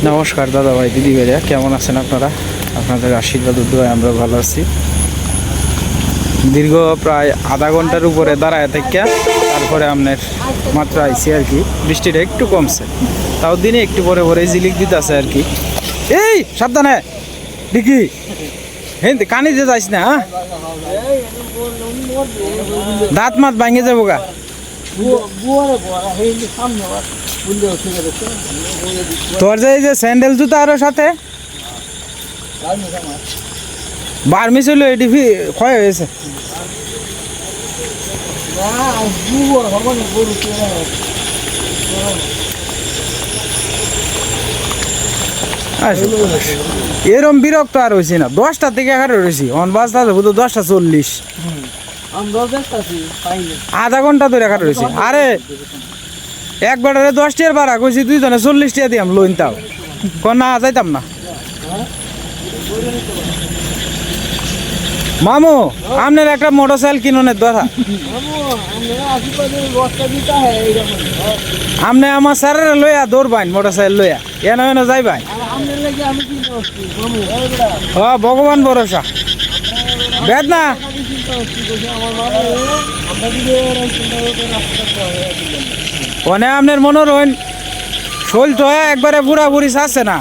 নমস্কার দাদা ভাই দিদি ভাইরা, কেমন আছেন আপনারা? আপনাদের আশীর্বাদ দোয়ায় আমরা ভালো আছি। দীর্ঘ প্রায় আধা ঘন্টার উপরে দাঁড়ায় থেকে তারপরে আপনার মাত্র আইসি আর কি। বৃষ্টিটা একটু কমছে, তাও দিনে একটু পরে পরে ঝিলিক দিতেছে আর কি। এই সাবধানে ডিকি হ্যাঁ, কানি যে যাইস না, হ্যাঁ দাঁত মাত ভাঙে যাবো গা। তোর যে স্যান্ডেল জুতা আরো সাথে বার্মি ছিল, এটি ক্ষয় হয়েছে। এরম বিরক্ত আর হয়েছি না, 10টা থেকে 11 রয়েছি, অন বাজটা যাবো তো 10:40, আধা ঘন্টা ধরে 11 রয়েছি। আরে একবারে 10 টিয়ার ভাড়া কইছি, 2 জনে 40 টিয়া দিয়াম লোন, তাও না যাইতাম না। মামু আপনার একটা মোটরসাইকেল কিনোনের দরকার। আপনি আমার স্যারের লইয়া দৌড়বাইন, মোটরসাইকেল লইয়া এনে এনে যাইবাই। ভগবান ভরসা বেদনা। ওনে আপনার মনে রইন শৈল তো একবারে বুড়া বুড়ি চাচ্ছে না,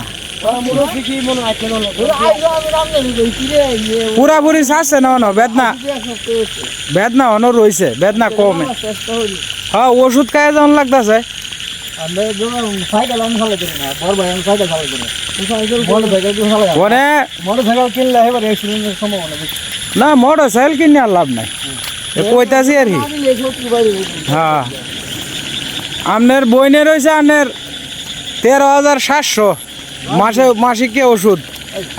পুরা পুরি চাচ্ছে না, বেদনা বেদনা অন রয়েছে, বেদনা কমে। হ্যাঁ ওষুধ খাই যেমন লাগতেছে। না মোটর সাইকেল কিনে আর লাভ নাই, কইতাছি আর কি। হ্যাঁ আপনার বইনে রয়েছে আপনার 13,700 মাসিক ওষুধ,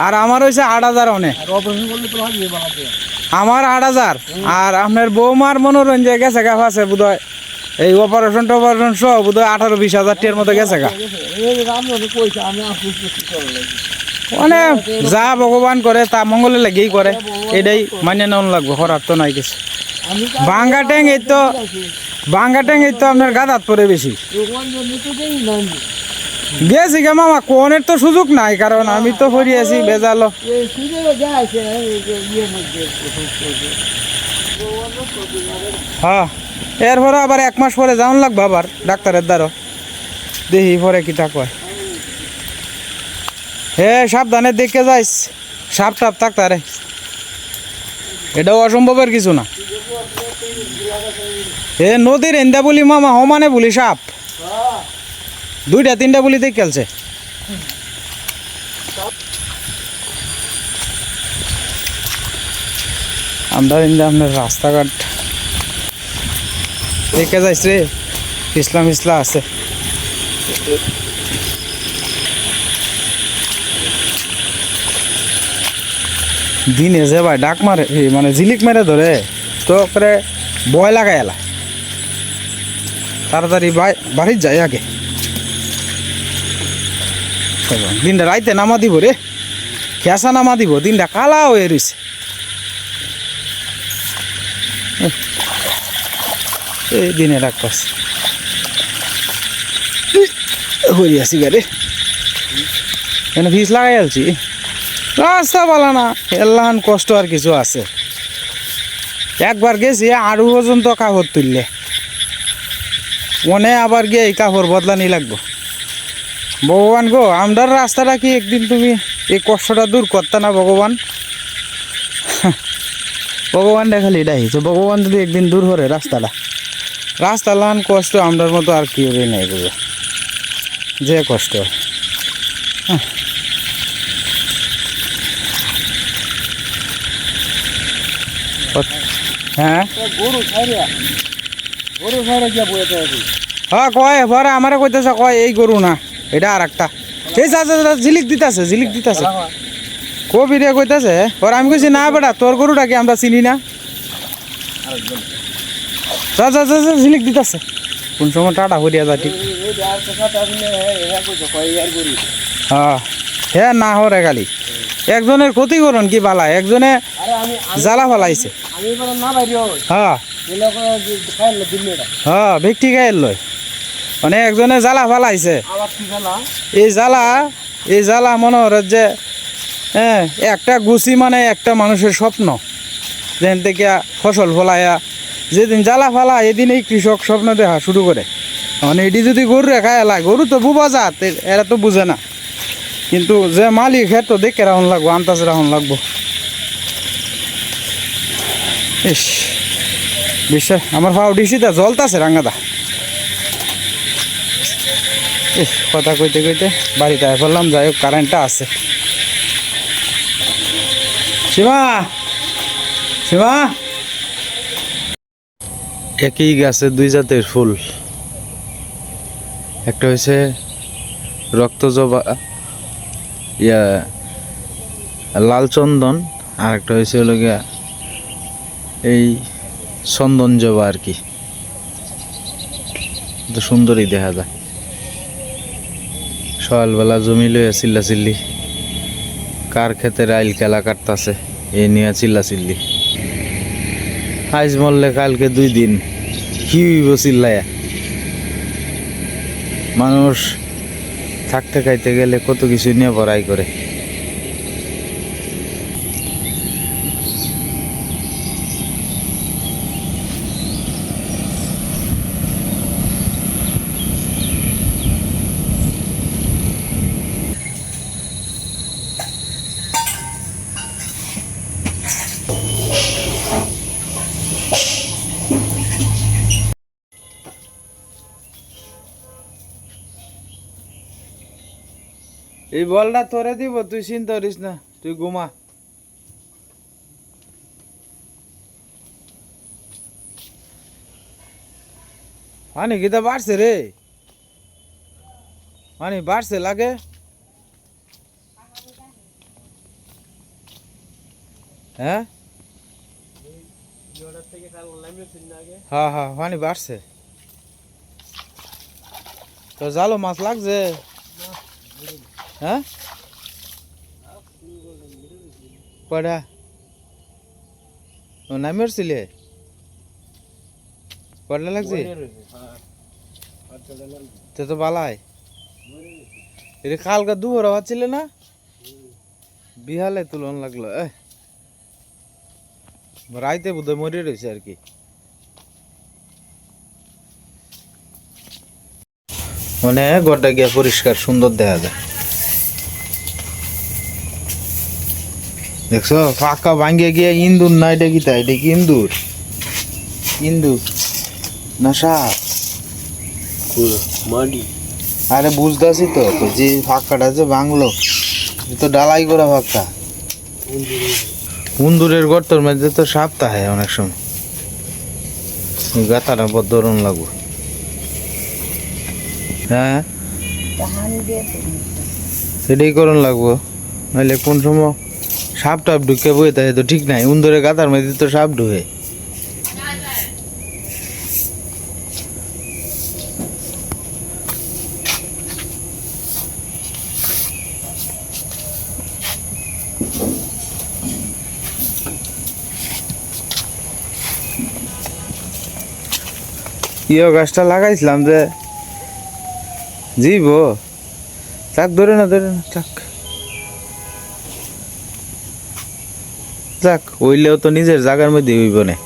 আর আমার হয়েছে 8,000 অনেক, আমার 8,000। আর আপনার বৌমার মনোরঞ্জন গেছে গা আছে বোধ হয়, এই অপারেশন টপারেশন সহ বোধ হয় 18-20,000 টিয়ার মতো গেছে গা। মানে যা ভগবান করে তা মঙ্গলে লাগেই করে, এটাই মানে নেওয়া লাগবে, খরার তো নাই কিছু। ভাঙ্গা ট্যাং এই তো আপনার গাদাত পরে বেশি গেছি গে মামা, কোনের তো সুযোগ নাই, কারণ আমি তো ফরি আছি বেজালো। হ্যাঁ এরপরে আবার 1 মাস পরে যাওয়ান লাগবে আবার ডাক্তারের দ্বারা, দেখি পরে কি তা কয়। হে সাবধানে দেখে যাইস, সাপ টাপ থাকতারে, এটাও অসম্ভবের কিছু না। এ নদীর এন্দা বলি মামা, সমানে বলি সাপ 2টা-3টা বলিতে খেলছে। আমরা আপনার রাস্তাঘাট দেখে যাইস রে, পিছলা আছে। দিনে যে ভাই ডাক মারে, মানে ঝিলিক মেরে ধরে তো করে ভয় লাগাই এলা, তাড়াতাড়ি বাড়ির যাই আগে। দিনটা রাইতে নামা দিব রে, খেসা নামা দিব, দিনটা কালা হয়ে রয়েছে। এই দিনে ডাক পাস হয়ে আসি গাড়ি, এনে ফিস লাগাই আলছি। রাস্তা বলা না, এলান কষ্ট আর কিছু আছে। একবার গেছি আরো পর্যন্ত কাপড় তুললে, মনে আবার গিয়ে এই কাপড় বদলানি লাগবো। ভগবান গো, আমরার রাস্তাটা কি একদিন তুমি এই কষ্টটা দূর করতে না ভগবান? ভগবান দেখালি এটাই যে ভগবান যদি একদিন দূর করে রাস্তা লান কষ্ট আমরার মতো আর কি হবে নাই বুঝো, যে কষ্ট। হ্যাঁ হ্যাঁ কয় পরে আমারে কইতেছে, কয় এই গরু না, এটা আর একটা। এই ঝিলিক দিতেছে কবি রে কইতেছে। পরে আমি কইছি না বেটা, তোর গরুটাকে আমরা চিনি না, ঝিলিক দিতেছে। কোন সময় টাটা হরিয়া যা ঠিক। হ্যাঁ হ্যাঁ না হরে খালি একজনের ক্ষতি করুন কি বালা, একজনে জ্বালা ফালাইছে। হ্যাঁ হ্যাঁ ব্যক্তি গায়ের লয় মানে একজনে জ্বালা ফালাইছে আবার কি জানা এই জ্বালা মনে হয় যে হ্যাঁ একটা গুছি মানে একটা মানুষের স্বপ্ন যেখান থেকে ফসল ফলাইয়া যেদিন জ্বালা ফালা এদিনেই কৃষক স্বপ্ন দেখা শুরু করে মানে এটি যদি গরু রেখা এলা গরু তো বুবা যাত এরা তো বুঝে না কিন্তু যে মালিক হে তো দেখে রাখুন লাগবো আন্দাজ রাখুন লাগবো ইস বিশ্বাস আমার ফাউ ডিসিটা জ্বলতাছে রাঙ্গাদা ইস কথা কইতে কইতে বাড়িতে আয় পড়লাম যাই হোক কারেন্টটা আছে সীমা সীমা একই গাছে দুই জাতের ফুল একটা হচ্ছে রক্ত জবা ইয়া লাল চন্দন আর একটা হয়েছে হলো গিয়া এই চন্দন জবা আর কি তো সুন্দরই দেখা যায় সকালবেলা জমি লইয়া চিল্লা চিল্লি কার খেতে রাইল কেলা কাটতাছে এই নিয়ে চিল্লা চিল্লি আজ মরলে কালকে 2 দিন কি হইব চিল্লায়া মানুষ থাকতে খাইতে গেলে কত কিছু নিয়ে বড়াই করে এই বলটা তোরে দিব তুই চিন্তা করিস না তুই ঘুমা পানি কিতা বাড়ছে রে পানি বাড়ছে লাগে হ্যাঁ হ্যাঁ হ্যাঁ পানি বাড়ছে তো জালো মাছ লাগছে হ্যাঁ কয়টা ও নামি উঠছিলে কয়টা লাগছে তো তো বালাই এটা কালকে দুপুর হচ্ছিল না বিহালে তুলন লাগলো রাইতে বোধহয় মরে রয়েছে আর কি মানে গোটা গিয়া পরিষ্কার সুন্দর দেখা যায় দেখছো ফাঁকা ভাঙ্গে গিয়ে ইন্দুর না এটা কি তাই এটা কি ইন্দুর ইন্দুর না সাপ মাটি আরে বুঝতেছি তো যে ফাঁকাটা যে ভাঙলো তো ডালাই করা ফাঁকা ইন্দুরের গর্তর মধ্যে তো সাপ থাকে অনেক সময় গাথাটা বদরণ লাগবে হ্যাঁ সেটাই করণ লাগবো নাহলে কোন সময় সাপ টাপ ঢুকে বই তাই তো ঠিক নাই উন্দরে গাতার মধ্যে তো সাপ ঢুকে ইয়ে গাছটা লাগাইছিলাম যে জীব চাক ধরে না চাক যাক হইলেও তো নিজের জায়গার মধ্যে হইব না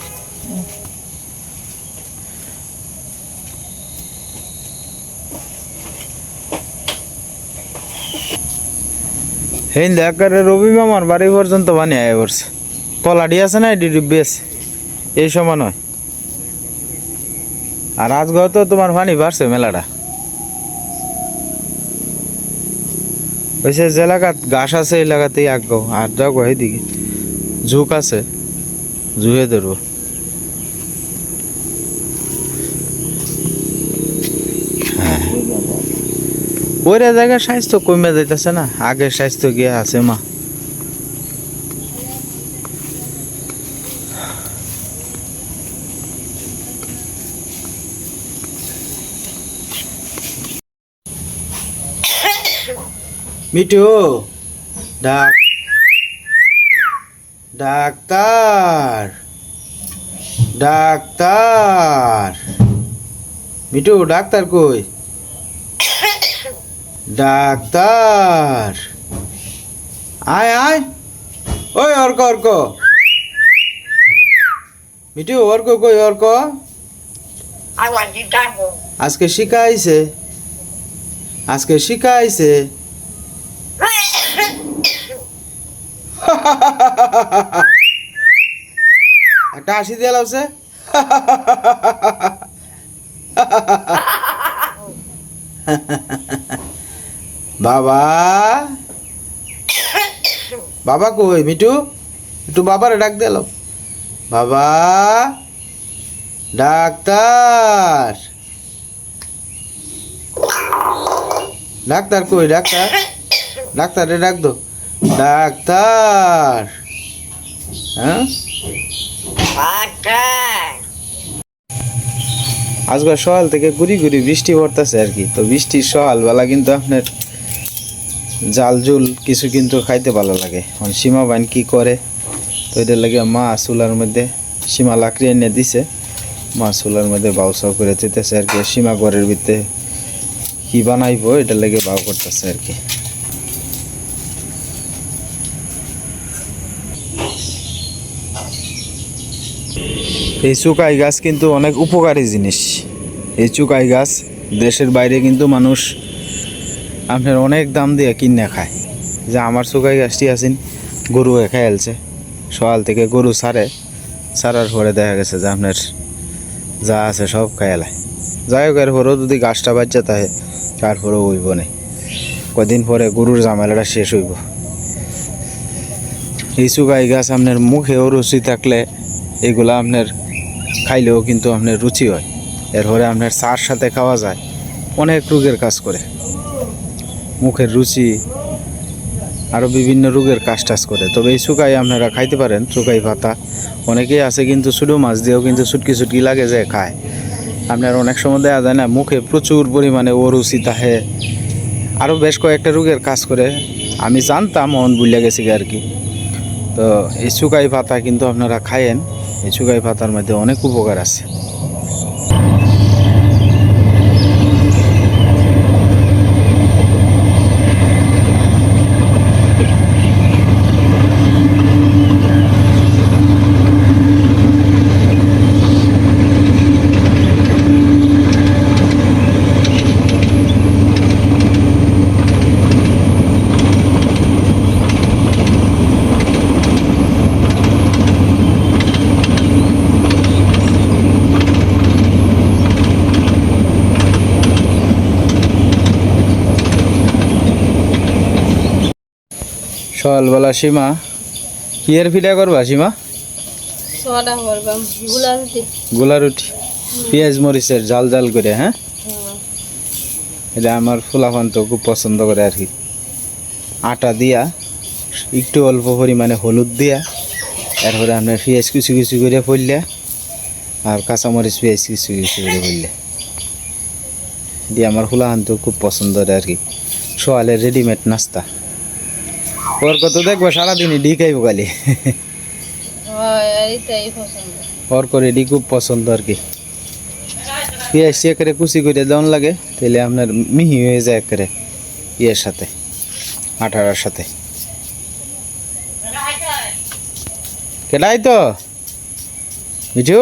হেন দেখারে রবি মামার বাড়ি পর্যন্ত বানিয়ে আয় পড়ছে তলাডি আছে না এটি বেশ এই সময় নয় আর আজগর তো তোমার পানি বাড়ছে মেলাটা ওইসে যে এলাকাত ঘাস আছে এই এলাকাতেই আঁকবো আর যাবো এইদিকে ঝুঁক আছে ঝুঁয়ে ধরবো হ্যাঁ ওই জায়গায় স্বাস্থ্য কমে যাইতেছে না আগে স্বাস্থ্য গিয়ে আছে মা মিঠু ডাক ডাক্তার ডাক্তার মিঠু ডাক্তার কই ডাক্তার আয় আয় ওই অর্ক অর্ক মিঠু অর্ক কই অর্ক আজকে শিখাইছে একটা হাসি দিয়ে লাগছে বাবা বাবা কই মিঠু একটু বাবারে ডাক দিল বাবা ডাক্তার ডাক্তার কই ডাক্তারে ডাক দো ডাক্তার হ্যাঁ আজকাল সকাল থেকে গুড়ি গুড়ি বৃষ্টি পড়তেছে আর কি তো বৃষ্টির সকালবেলা কিন্তু আপনার জাল জুল কিছু কিন্তু খাইতে ভালো লাগে সীমা বাইন কি করে তো এটার লাগে মা চুলার মধ্যে সীমা লাকড়ি এনে দিছে মা চুলার মধ্যে বাউ সাউ করে দিতেছে আর কি সীমা ঘরের ভিতরে কি বানাইবো এটার লাগে বাউ করতেছে আর কি এই চুকাই গাছ কিন্তু অনেক উপকারী জিনিস এই চুকাই গাছ দেশের বাইরে কিন্তু মানুষ আপনার অনেক দাম দিয়ে কিনে খায় যে আমার চুকাই গাছটি আছেন গরু খাই আলছে সকাল থেকে গরু সারার পরে দেখা গেছে যে আপনার যা আছে সব খাই এলায় যাই হোক এর পরেও যদি গাছটা বাচ্চা থাকে তারপরেও হইব না কদিন পরে গরুর ঝামেলাটা শেষ হইব এই চুকাই গাছ আপনার মুখেও রুচি থাকলে এগুলা আপনার খাইলেও কিন্তু আপনার রুচি হয় এরপরে আপনার চার সাথে খাওয়া যায় অনেক রোগের কাজ করে মুখের রুচি আরও বিভিন্ন রোগের কাজ টাজ করে তবে এই চুকাই আপনারা খাইতে পারেন চুকাই পাতা অনেকেই আছে কিন্তু ছোটো মাছ দিয়েও কিন্তু চুটকি লাগে যে খায় আপনার অনেক সময় দেওয়া যায় না মুখে প্রচুর পরিমাণে ও রুচি তাহে আরও বেশ কয়েকটা রোগের কাজ করে আমি জানতাম মন বুঝলে গেছি আর কি তো এই চুকাই পাতা কিন্তু আপনারা খায়েন এই চুকাই পাতার মধ্যে অনেক উপকার আছে সকালবেলা সীমা কি এর পিঠা করবা সীমা গোলা রুটি পেঁয়াজ মরিচের জাল জাল করে হ্যাঁ এটা আমার ফুলাফান তো খুব পছন্দ করে আর কি আটা দিয়া একটু অল্প পরিমাণে হলুদ দিয়া এরপরে আপনার পেঁয়াজ কুচি কুচি করে ফেললে আর কাঁচামরিচ পেঁয়াজ কুচি কুচি করে ফেললে দিয়ে আমার ফুলাফান তো খুব পছন্দ আর কি সকালের রেডিমেড নাস্তা ওর কত দেখবো সারাদিনই ডি খাইব খালি ওর করে ডি খুব পছন্দ আর কি পেঁয়াজ একেবারে কুচি করে দেওয়ান লাগে তাহলে আপনার মিহি হয়ে যায় একেবারে ইয়ের সাথে আটার সাথে কেলাই তো মিঠু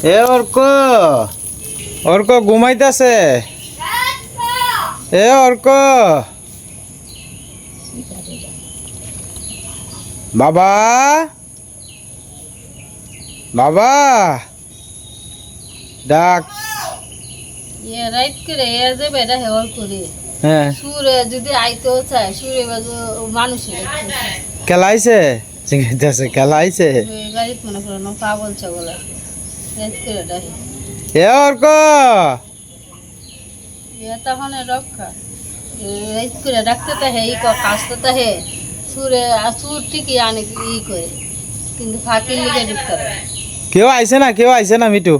এ অর্ক ঘুমাইতেছে এ অর্ক বাবা বাবা ডাক রাইট করে যে বেটা হেওয়ার করে হ্যাঁ সুরে যদি আইতেও চায় সুরে বাজু মানুষের খেলাইছে জিজ্ঞাসা খেলাইছে গাড়িত মনে করো না পাগল ছাগল আছে রাইট করে ডাই এ অর্ক তখন রক্ষা রাইট করে ডাকতে তা হে কাজতে তা হে সুর ঠিকই আনে ই করে, কিন্তু ফাঁকির লিগে ঢুকতে পারে। কেউ আইছে না মিটু?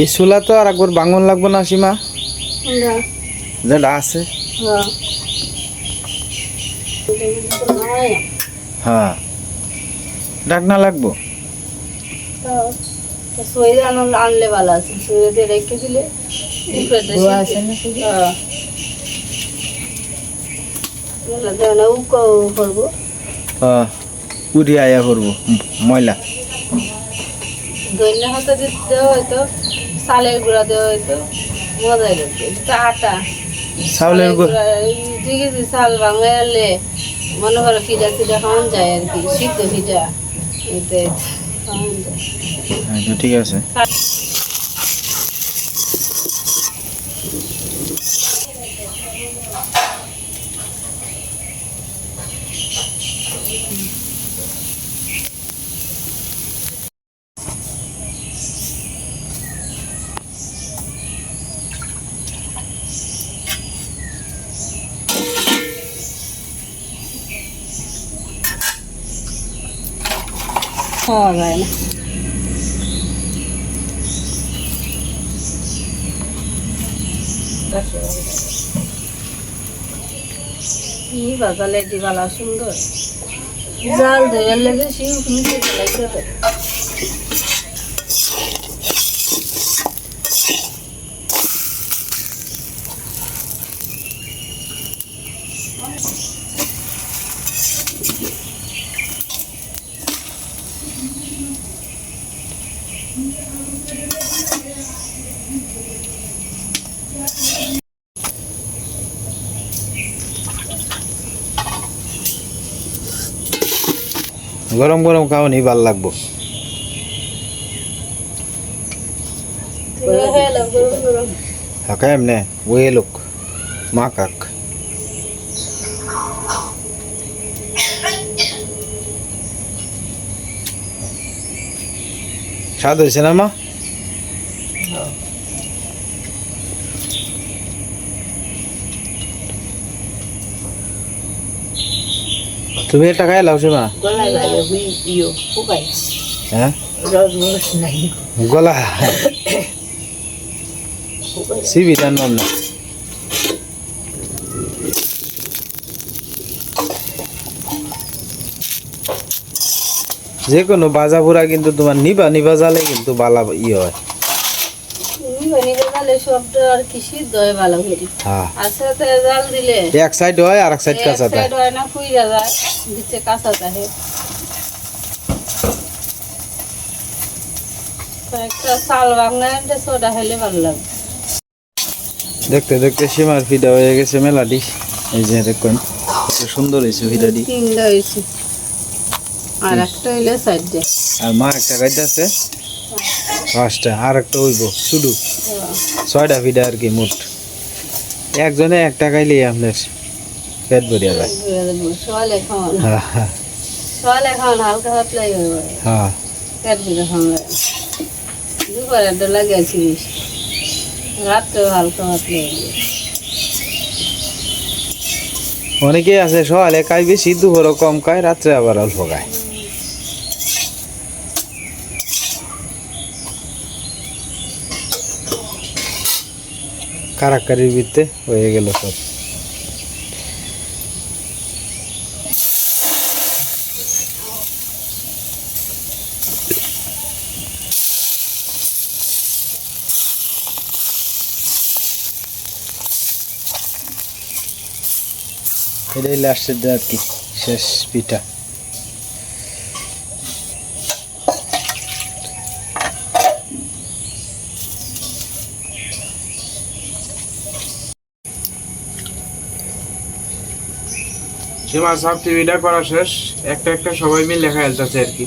এই চুলা তো আর একবার বাঙন লাগবো না সীমা, যেটা আছে। হ্যাঁ, ডাকনা লাগবো। আনলে ভালো আছে, সুইরে রেখে দিলে করবো। হ্যাঁ, উঠি আয়া করবো ময়লা। দৈন্য হাতে দেওয়া হয়তো, চালের গুঁড়া দেওয়া হয়তো, মজাই লাগবে। আটা চাউলের গুঁড়া দিকে চাল ভাঙাই আনলে মনে করো ফিটা ফিটা খাওয়ান যায় আর কি, সিদ্ধ ফিটা এতে খাওয়ান যায়। ঠিক আছে। খাওয়া যায় না। কি বাজালে দিবালা সুন্দর জাল ধরে লেগে শিউ নিচে লাগতে পারে। গরম গরম খাওয়ানি ভাল লাগবো। এমনে ওয়ে লোক মা কাক স্বাদ হয়েছে না মা? তুমি এটা খাই লাও মা? হ্যাঁ, গলা সিবি টানলাম না। যে কোনো বাজা পুরা কিন্তু তোমার নিবা নিবা জালে কিন্তু বালা হয়। এক সাইড হয় আর এক সাইড কাঁচা থাকে। দেখতে দেখতে সীমার ফিডা হয়ে গেছে মেলাডি। এই যে দেখুন সুন্দর হয়েছে ফিডাডি। আর একটা হইলে সাইডে, আর মা একটা গাইতে আছে পাঁচটা, আর একটা হইব শুধু 6টা ফিডা আর কি। মোট একজনে একটা খাইলে আপনার পেট ভরিয়া যায়। সকালে খাওয়ান হালকা পাতলাই হবে। হ্যাঁ, পেট ভরে খাওয়া দুপুরে তো লাগিয়েছি, রাত্রেও হালকা পাতলাই। অনেকে আছে সকালে খাই বেশি, দুপুরও কম খায়, রাত্রে আবার অল্প খায়। কারাকারির ভিত্তে হয়ে গেল সব। এটাই লাস্টের আর কি, শেষ পিঠা। সীমা সব টিভিটা করা শেষ, একটা একটা সবাই মিলে লেখা যাচ্ছে আর কি।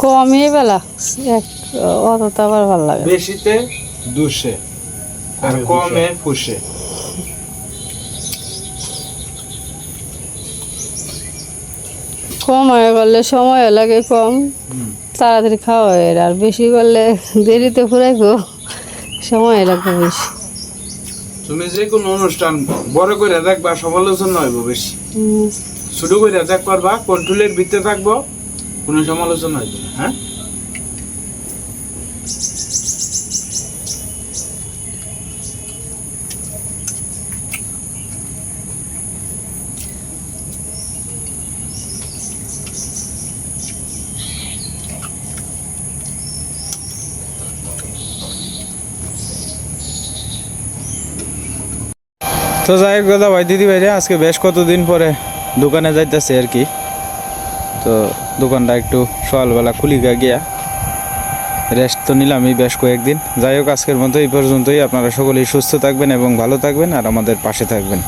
কমই বেলা এক অত তো আবার ভালো লাগে না। বেশিতে দুষে আর কমে ফুসে। কম হয়ে করলে সময় লাগে কম, তাড়াতাড়ি খাওয়া হয়, আর বেশি করলে দেরিতে ফুরাইবো, সময় লাগবে বেশি। তুমি যে কোনো অনুষ্ঠান বড় করে দেখবা, সমালোচনা হইব বেশি। ছোট করে দেখ করবা, কন্ট্রোলের ভিতরে থাকবো, কোনো সমালোচনা হইব না। হ্যাঁ, তো যাই হোক দাদা ভাই দিদি ভাইরে, আজকে বেশ কতদিন পরে দোকানে যাইতেছে আর কি। তো দোকানটা একটু সকালবেলা খুলি গিয়া রেস্ট তো নিলামই বেশ কয়েকদিন। যাই হোক আজকের মতো এই পর্যন্তই। আপনারা সকলেই সুস্থ থাকবেন এবং ভালো থাকবেন আর আমাদের পাশে থাকবেন।